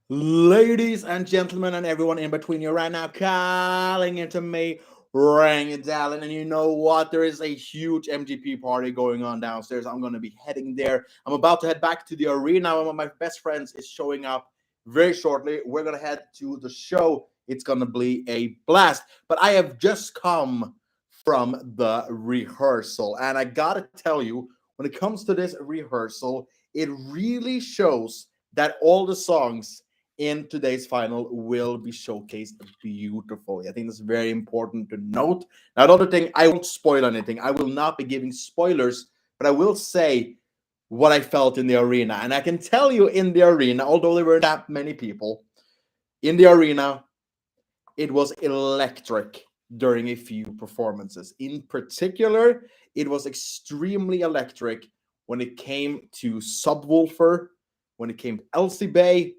Ladies and gentlemen, and everyone in between, you right now calling into me, ring it down. And you know what? There is a huge MGP party going on downstairs. I'm going to be heading there. I'm about to head back to the arena. One of my best friends is showing up very shortly. We're going to head to the show. It's going to be a blast. But I have just come from the rehearsal. And I got to tell you, when it comes to this rehearsal, it really shows that all the songs in today's final will be showcased beautifully. I think that's very important to note. Now, another thing, I won't spoil anything. I will not be giving spoilers, but I will say what I felt in the arena. And I can tell you in the arena, although there weren't that many people, in the arena, it was electric during a few performances. In particular, it was extremely electric when it came to Subwoofer, when it came to Elsie Bay,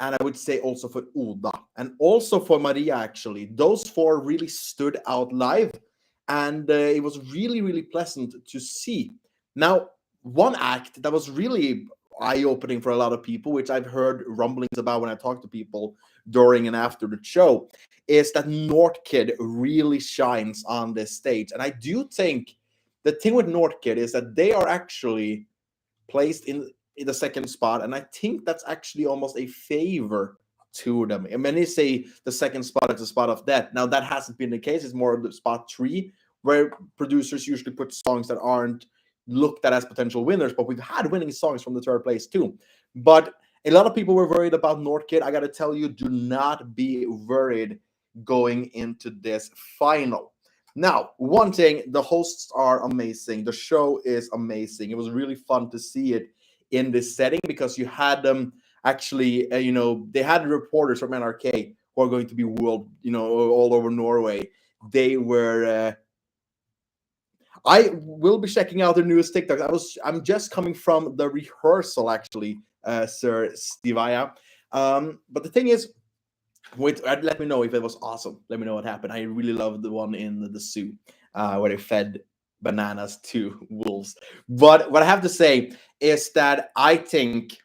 and I would say also for Oda and also for Maria, actually. Those four really stood out live, and it was really, really pleasant to see. Now, one act that was really eye opening for a lot of people, which I've heard rumblings about when I talk to people during and after the show, is that Northkid really shines on this stage. And I do think the thing with Northkid is that they are actually placed in the second spot, and I think that's actually almost a favor to them. I mean, they say the second spot is a spot of death. Now that hasn't been the case. It's more of the spot three, where producers usually put songs that aren't looked at as potential winners, but we've had winning songs from the third place too. But a lot of people were worried about Northkid. I got to tell you, do not be worried going into this final. Now, one thing, the hosts are amazing. The show is amazing. It was really fun to see it in this setting because you had them actually, they had reporters from NRK who are going to be all over Norway. They were. I will be checking out their newest TikToks. I'm just coming from the rehearsal, actually, Sir Stivaya. But the thing is, wait, let me know if it was awesome. Let me know what happened. I really loved the one in the zoo where they fed bananas to wolves. But what I have to say is that I think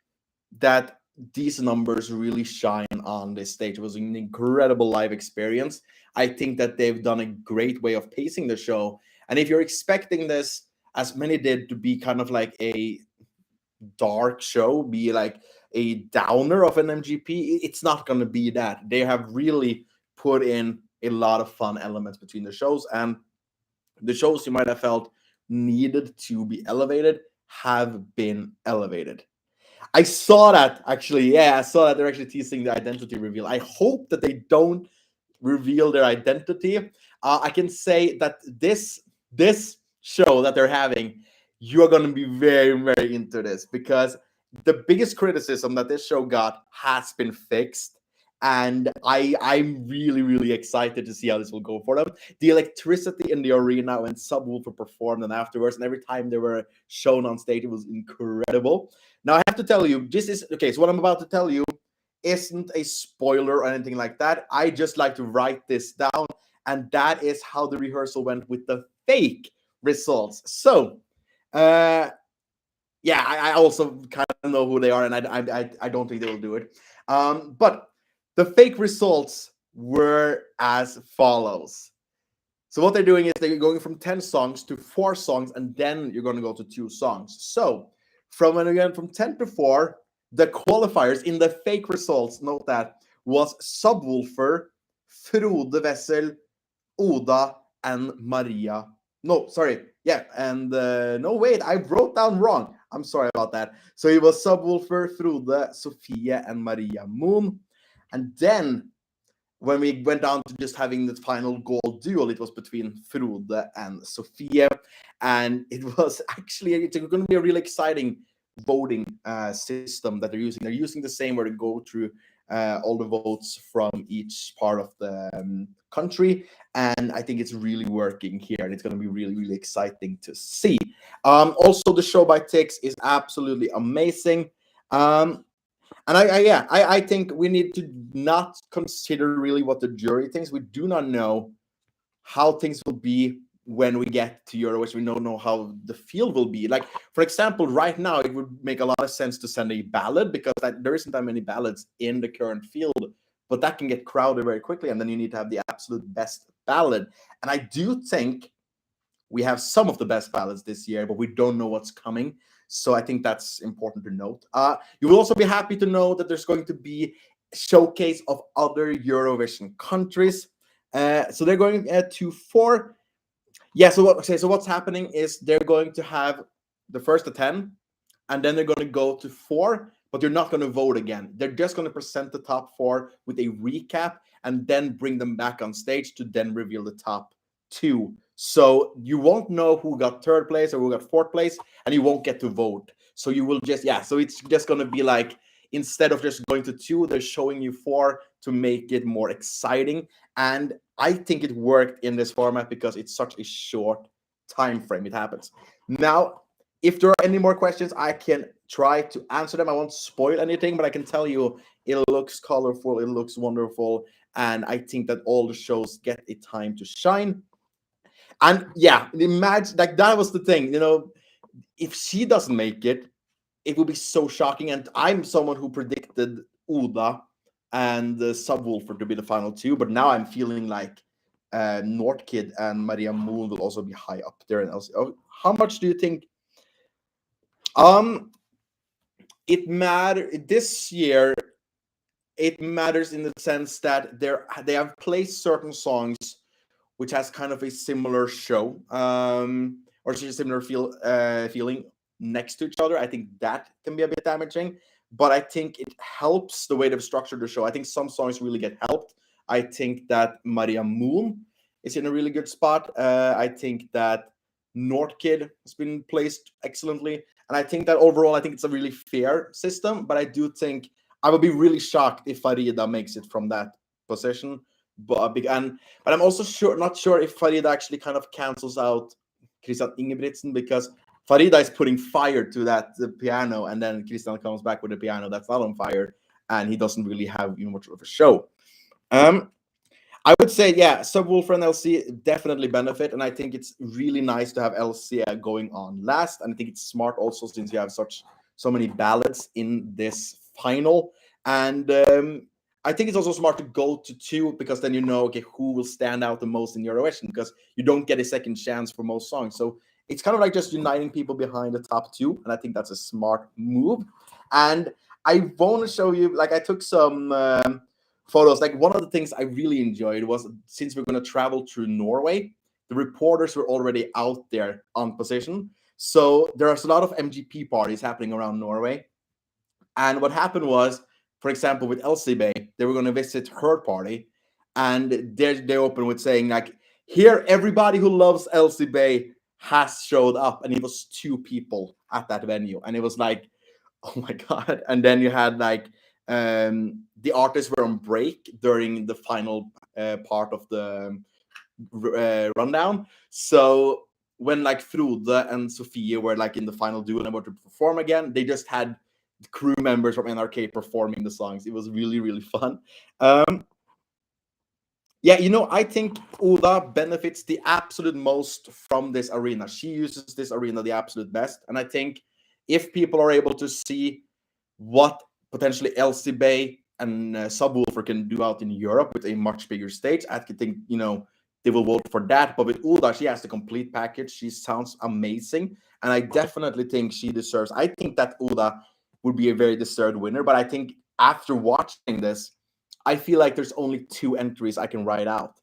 that these numbers really shine on this stage. It was an incredible live experience. I think that they've done a great way of pacing the show. And if you're expecting this, as many did, to be kind of like a dark show, be like a downer of an MGP, it's not going to be that. They have really put in a lot of fun elements between the shows, and the shows you might have felt needed to be elevated have been elevated. I saw that actually. Yeah, I saw that they're actually teasing the identity reveal. I hope that they don't reveal their identity. I can say that this show that they're having, you are going to be very, very into this, because the biggest criticism that this show got has been fixed. And I'm really, really excited to see how this will go for them. The electricity in the arena when Subwoofer performed and afterwards, and every time they were shown on stage, it was incredible. Now, I have to tell you, this is okay. So, what I'm about to tell you isn't a spoiler or anything like that. I just like to write this down, and that is how the rehearsal went with the fake results. So, uh, yeah, I also kind of know who they are, and I don't think they will do it. But the fake results were as follows. So what they're doing is they're going from 10 songs to 4 songs, and then you're going to go to 2 songs. So from when again from 10 to 4, the qualifiers in the fake results, note that, was Subwoofer, Frode Wessel, Oda, and Maria. No, sorry. Yeah, and no, wait, I wrote down wrong. I'm sorry about that. So it was Subwoofer, Frode, Sophia, and Maria Moon. And then when we went down to just having the final gold duel, it was between Frode and Sophia. And it was actually, it's going to be a really exciting voting system that they're using. They're using the same where they go through all the votes from each part of the country. And I think it's really working here. And it's going to be really, really exciting to see. Also, the show by Tix is absolutely amazing. And I think we need to not consider really what the jury thinks. We do not know how things will be when we get to Eurovision, we don't know how the field will be. Like, for example, right now, it would make a lot of sense to send a ballad because there isn't that many ballads in the current field, but that can get crowded very quickly, and then you need to have the absolute best ballad. And I do think we have some of the best ballads this year, but we don't know what's coming. So I think that's important to note. You will also be happy to know that there's going to be a showcase of other Eurovision countries. So they're going to 4. Yeah, so what's happening is they're going to have the first to 10, and then they're going to go to 4, but they're not going to vote again. They're just going to present the top 4 with a recap and then bring them back on stage to then reveal the top 2. So you won't know who got 3rd place or who got 4th place, and you won't get to vote. So you will just, yeah, so it's just going to be like, instead of just going to 2, they're showing you 4 to make it more exciting. And I think it worked in this format because it's such a short time frame it happens. Now, if there are any more questions, I can try to answer them. I won't spoil anything, but I can tell you it looks colorful, it looks wonderful, and I think that all the shows get a time to shine. And yeah, imagine, like, that was the thing, if she doesn't make it, it will be so shocking. And I'm someone who predicted Oda and Subwoofer to be the final 2, but now I'm feeling like Nordkid and Maria Moon will also be high up there. And how much do you think? It matter this year. It matters in the sense that they have placed certain songs which has kind of a similar show, or just a similar feeling next to each other. I think that can be a bit damaging, but I think it helps the way they've structured the show. I think some songs really get helped. I think that Maria Moon is in a really good spot. I think that Nordkid has been placed excellently. And I think that overall, I think it's a really fair system, but I do think I would be really shocked if Farida makes it from that position. But I'm also not sure if Farida actually kind of cancels out Christian Ingebrigtsen, because Farida is putting fire to the piano, and then Christian comes back with a piano that's not on fire, and he doesn't really have much of a show. I would say, yeah, Subwoofer and LC definitely benefit, and I think it's really nice to have LC going on last, and I think it's smart also since you have so many ballads in this final, and I think it's also smart to go to 2 because then okay, who will stand out the most in Eurovision, because you don't get a second chance for most songs. So it's kind of like just uniting people behind the top 2, and I think that's a smart move. And I want to show you, like, I took some photos. Like, one of the things I really enjoyed was, since we're going to travel through Norway, the reporters were already out there on position. So there's a lot of MGP parties happening around Norway. And what happened was, for example, with Elsie Bay, they were going to visit her party, and they opened with saying, like, here, everybody who loves Elsie Bay has showed up, and it was 2 people at that venue, and it was like, oh my god. And then you had like the artists were on break during the final part of the rundown. So when like Frode and Sophie were like in the final duo and about to perform again, they just had crew members from NRK performing the songs. It was really, really fun. Yeah, I think Oda benefits the absolute most from this arena. She uses this arena the absolute best. And I think if people are able to see what potentially Elsie Bay and Subwoofer can do out in Europe with a much bigger stage, I think, they will vote for that. But with Oda, she has the complete package. She sounds amazing. And I definitely think she deserves. I think that Oda would be a very deserved winner. But I think after watching this, I feel like there's only 2 entries I can write out.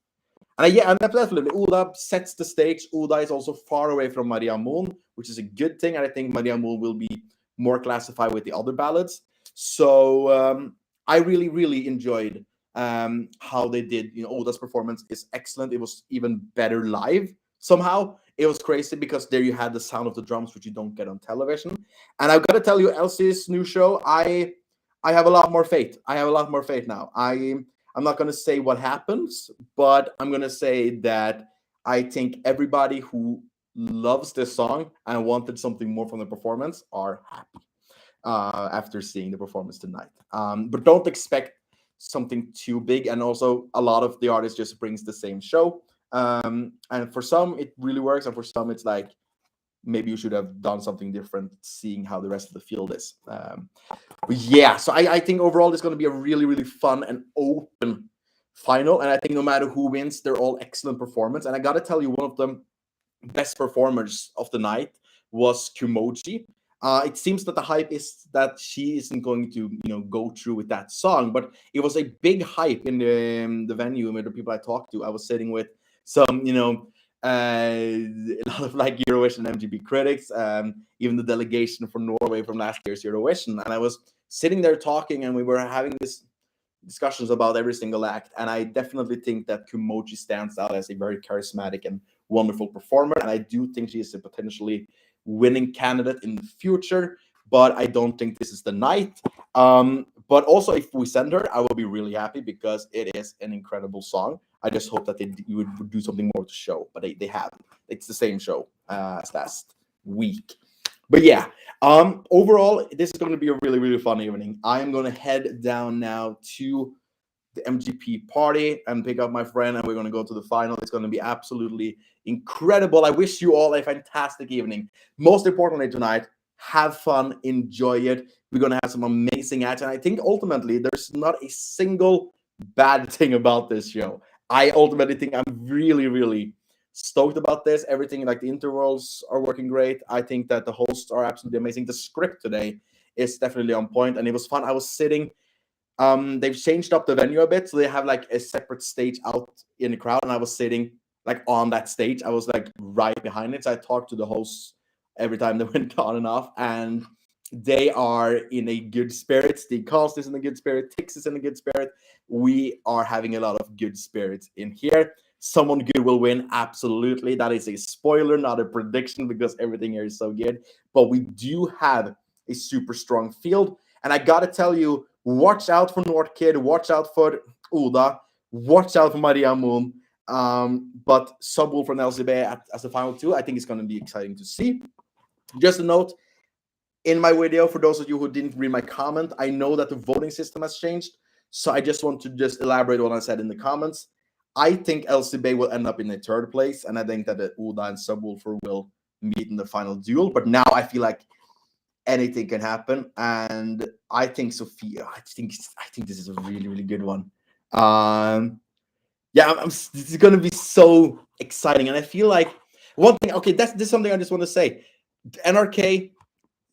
And definitely, Oda sets the stage. Oda is also far away from Maria Moon, which is a good thing. And I think Maria Moon will be more classified with the other ballads. So I really, really enjoyed how they did. Oda's performance is excellent. It was even better live somehow. It was crazy because there you had the sound of the drums, which you don't get on television. And I've got to tell you, Elsie's new show, I have a lot more faith. I have a lot more faith now. I'm not going to say what happens, but I'm going to say that I think everybody who loves this song and wanted something more from the performance are happy after seeing the performance tonight. But don't expect something too big. And also, a lot of the artists just brings the same show. And for some it really works, and for some it's like maybe you should have done something different, seeing how the rest of the field is. But yeah, so I think overall it's going to be a really, really fun and open final. And I think no matter who wins, they're all excellent performance. And I got to tell you, one of the best performers of the night was Kumoji. It seems that the hype is that she isn't going to, go through with that song, but it was a big hype in the venue with the people I talked to. I was sitting with some, a lot of like Eurovision MGP critics, even the delegation from Norway from last year's Eurovision, and I was sitting there talking, and we were having this discussions about every single act, and I definitely think that Kumoji stands out as a very charismatic and wonderful performer, and I do think she is a potentially winning candidate in the future, but I don't think this is the night. But also, if we send her, I will be really happy because it is an incredible song. I just hope that they would do something more to show, but they haven't. It's the same show as last week. But yeah, overall, this is going to be a really, really fun evening. I am going to head down now to the MGP party and pick up my friend, and we're going to go to the final. It's going to be absolutely incredible. I wish you all a fantastic evening. Most importantly tonight, have fun, enjoy it. We're going to have some amazing acts, and I think ultimately there's not a single bad thing about this show. I ultimately think I'm really, really stoked about this. Everything, like the intervals are working great. I think that the hosts are absolutely amazing. The script today is definitely on point, and it was fun. I was sitting, they've changed up the venue a bit, so they have like a separate stage out in the crowd, and I was sitting like on that stage. I was like right behind it, so I talked to the hosts every time they went on and off, and they are in a good spirit. The cast is in a good spirit. Tix is in a good spirit. We are having a lot of good spirits in here. Someone good will win, absolutely. That is a spoiler, not a prediction, because everything here is so good. But we do have a super strong field, and I gotta tell you, watch out for Nordkid, watch out for Oda, watch out for Maria Moon. But Subwoolf and LCB as the final two, I think it's going to be exciting to see. Just a note, in my video, for those of you who didn't read my comment, I know that the voting system has changed, so I just want to elaborate what I said in the comments. I think LCB will end up in a third place, and I think that Oda and Subwoolfer will meet in the final duel. But now I feel like anything can happen, and I think Sophia. I think this is a really, really good one. Yeah, this is going to be so exciting, and I feel like one thing. Okay, this is something I just want to say. NRK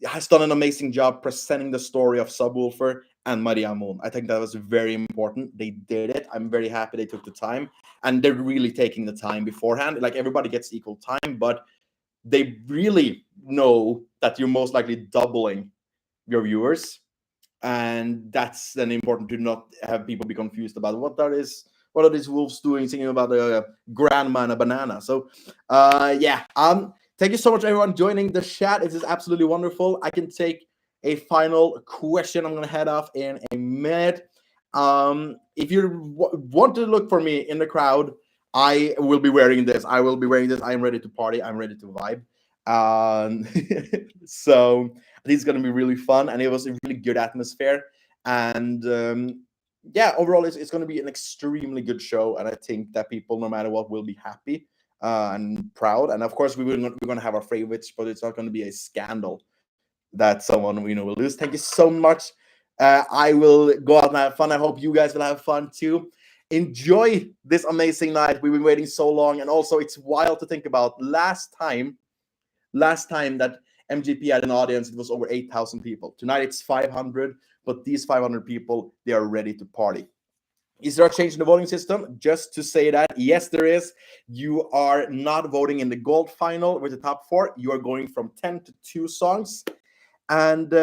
has done an amazing job presenting the story of Subwoolfer and Maria Moon. I think that was very important. They did it. I'm very happy they took the time, and they're really taking the time beforehand. Like, everybody gets equal time, but they really know that you're most likely doubling your viewers, and that's then important to not have people be confused about what are these wolves doing, singing about a grandma and a banana. So yeah, thank you so much, everyone, joining the chat. It is absolutely wonderful. I can take a final question. I'm gonna head off in a minute. If you want to look for me in the crowd, I will be wearing this. I am ready to party. I'm ready to vibe. So this is going to be really fun, and it was a really good atmosphere. And yeah, overall, it's going to be an extremely good show, and I think that people, no matter what, will be happy and proud. And of course, we're going to have our favorites, but it's not going to be a scandal that someone will lose. Thank you so much. I will go out and have fun. I hope you guys will have fun too. Enjoy this amazing night. We've been waiting so long, and also it's wild to think about. Last time that MGP had an audience, it was over 8,000 people. Tonight it's 500, but these 500 people, they are ready to party. Is there a change in the voting system? Just to say that, yes, there is. You are not voting in the gold final with the top four. You are going from 10 to 2 songs. And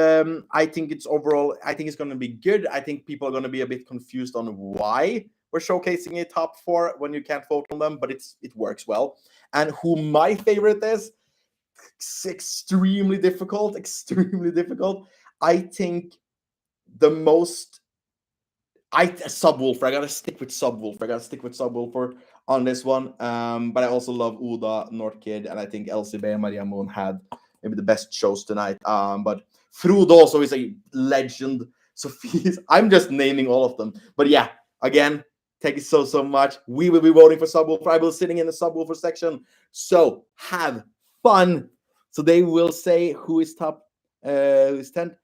I think it's going to be good. I think people are going to be a bit confused on why we're showcasing a top 4 when you can't vote on them, but it works well. And who my favorite is, extremely difficult. I think the most Subwoolfer. I gotta stick with Subwoolfer on this one. But I also love Oda, Nordkid, and I think LCB and Maria Moon had maybe the best shows tonight. But Frode also is a legend. Sophie, I'm just naming all of them. But yeah, again, Thank you so much. We will be voting for subwoofer. I will be sitting in the subwoofer section. So have fun. So they will say who is top, who is 10th.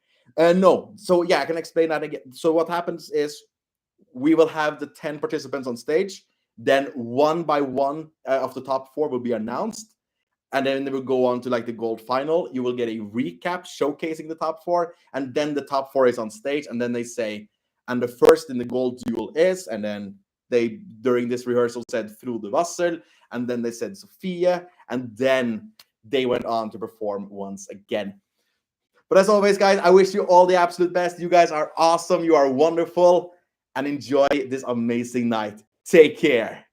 No. So yeah, I can explain that again. So what happens is we will have the 10 participants on stage. Then one by one of the top 4 will be announced. And then they will go on to like the gold final. You will get a recap showcasing the top 4. And then the top 4 is on stage. And then they say, and the first in the gold duel is, and then they, during this rehearsal, said Frode Wassel. And then they said Sophia. And then they went on to perform once again. But as always, guys, I wish you all the absolute best. You guys are awesome. You are wonderful. And enjoy this amazing night. Take care.